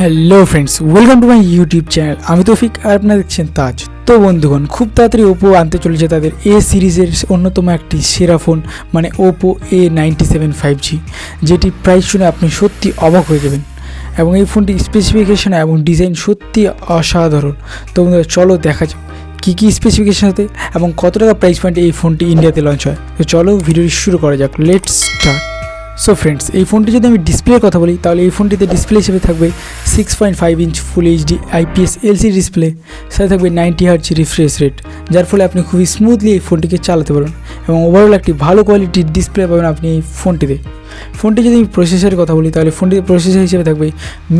Hello friends, welcome to my YouTube channel. আমি তৌফিক আর আপনারা দেখছেন তাজ। তো বন্ধুগণ, খুব তাড়াতাড়ি ওপো আনতে চলেছে তাদের এ সিরিজের অন্যতম একটি সেরা ফোন, মানে ওপো A97 5G, যেটি প্রাইস শুনে আপনি সত্যি অবাক হয়ে যাবেন। এবং এই ফোনটির স্পেসিফিকেশন এবং ডিজাইন সত্যি অসাধারণ। তো বন্ধুরা, চলো দেখা যাক কী স্পেসিফিকেশন সাথে এবং কত টাকা প্রাইস পয়েন্টে এই ফোনটি ইন্ডিয়াতে লঞ্চ হয়। তো চলো ভিডিওটি শুরু করা যাক, লেটস স্টার্ট। সো ফ্রেন্ডস, এই ফোনটি যদি আমি ডিসপ্লের কথা বলি, তাহলে এই ফোনটিতে ডিসপ্লে হিসেবে থাকবে 6.5 inch full HD IPS LCD display, সাথে থাকবে 90 হার্জ রিফ্রেশ রেট, যার ফলে আপনি খুবই স্মুথলি এই ফোনটিকে চালাতে পারেন এবং ওভারঅল একটি ভালো কোয়ালিটির ডিসপ্লে পাবেন আপনি এই ফোনটিতে। ফোনটি যদি আমি প্রসেসরের কথা বলি, তাহলে ফোনটির প্রসেসর হিসেবে থাকবে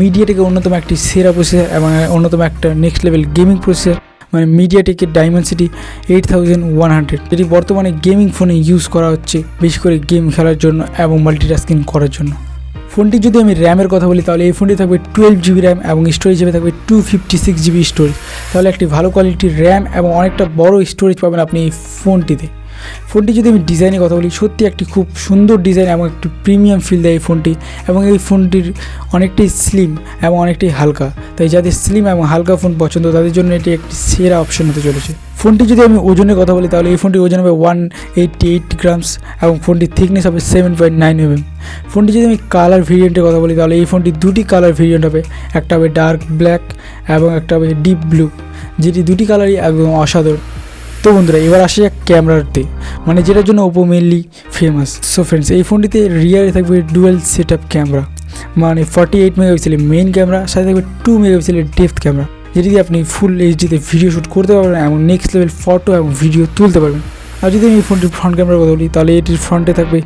মিডিয়াটেকের অন্যতম একটি সেরা প্রসেসর এবং অন্যতম একটা নেক্সট লেভেল গেমিং প্রসেসর, মানে মিডিয়াটেকের ডাইমেনসিটি 8100, যেটি বর্তমানে গেমিং ফোনে ইউজ করা হচ্ছে, বেশি করে গেম খেলার জন্য এবং মাল্টিটাস্কিং করার জন্য। ফোনটি যদি আমি র্যামের কথা বলি, তাহলে এই ফোনটি থাকবে 12 GB র্যাম এবং স্টোরেজ হিসেবে থাকবে 256 GB স্টোরেজ। তাহলে একটি ভালো কোয়ালিটির র্যাম এবং অনেকটা বড় স্টোরেজ পাবেন আপনি এই ফোনটিতে। ফোনটি যদি আমি ডিজাইনের কথা বলি, সত্যি একটি খুব সুন্দর ডিজাইন এবং একটি প্রিমিয়াম ফিল দেয় এই ফোনটি, এবং এই ফোনটির অনেকটাই স্লিম এবং অনেকটাই হালকা। তাই যাদের স্লিম এবং হালকা ফোন পছন্দ তাদের জন্য এটি একটি সেরা অপশন হতে চলেছে। ফোনটি যদি আমি ওজনের কথা বলি, তাহলে এই ফোনটির ওজন হবে 188 গ্রামস এবং ফোনটির থিকনেস হবে 7.9 mm। ফোনটি যদি আমি কালার ভেরিয়েন্টের কথা বলি, তাহলে এই ফোনটি দুটি কালার ভেরিয়েন্ট হবে, একটা হবে ডার্ক ব্ল্যাক এবং একটা হবে ডিপ ব্লু, যেটি দুটি কালারই একদম অসাধারণ। তো বন্ধুরা, এবার আসে যাক ক্যামেরাতে, মানে যেটার জন্য Oppo mainly famous. So friends, এই ফোনটিতে রিয়ারে থাকবে ডুয়েল সেট আপ ক্যামেরা, মানে 48 মেগাপিক্সেলের মেইন ক্যামেরা, সাথে থাকবে 2 মেগাপিক্সেলের ডেপথ ক্যামেরা, যেটি দিয়ে আপনি ফুল এইচডিতে ভিডিও শ্যুট করতে পারবেন এবং নেক্সট লেভেল ফটো এবং ভিডিও তুলতে পারবেন। আর যদি আমি এই ফোনটির ফ্রন্ট ক্যামেরার কথা বলি, তাহলে এটির ফ্রন্টে থাকবে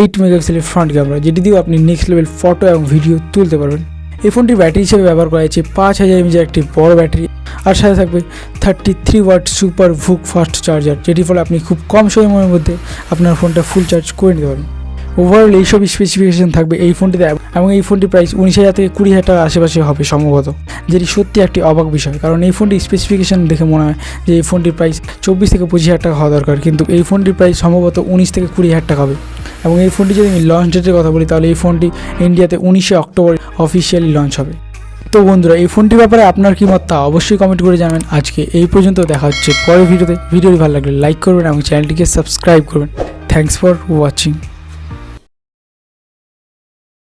8 মেগাপিক্সেলের ফ্রন্ট ক্যামেরা, যেটি দিয়েও আপনি নেক্সট লেভেল ফটো এবং ভিডিও তুলতে পারবেন। এই ফোনটির ব্যাটারি হিসেবে ব্যবহার করা হয়েছে 5000 mAh একটি বড় ব্যাটারি, আর সাথে থাকবে 33 ওয়াট সুপার ভুক ফাস্ট চার্জার, যেটির ফলে আপনি খুব কম সময়ের মধ্যে আপনার ফোনটা ফুল চার্জ করে নিতে পারেন। ওভারঅল এইসব স্পেসিফিকেশন থাকবে এই ফোনটিতে, এবং এই ফোনটির প্রাইস 19,000 থেকে 20,000 টাকার আশেপাশে হবে সম্ভবত, যেটি সত্যি একটি অবাক বিষয়। কারণ এই ফোনটির স্পেসিফিকেশন দেখে মনে হয় যে এই ফোনটির প্রাইস 24 থেকে 25,000 টাকা হওয়া দরকার, কিন্তু এই ফোনটির প্রাইস সম্ভবত 19 থেকে 20,000 টাকা হবে। এবং এই ফোনটি যদি আমি লঞ্চ ডেটের কথা বলি, তাহলে এই ফোনটি ইন্ডিয়াতে 19 অক্টোবর অফিসিয়ালি লঞ্চ হবে। তো বন্ধুরা, এই ফোনটির ব্যাপারে আপনার কি মত তা অবশ্যই কমেন্ট করে জানাবেন। আজকে এই পর্যন্ত, দেখা হচ্ছে পরের ভিডিওতে। ভিডিওটি ভালো লাগলে লাইক করবেন এবং চ্যানেলটিকে সাবস্ক্রাইব করবেন। Thanks for watching.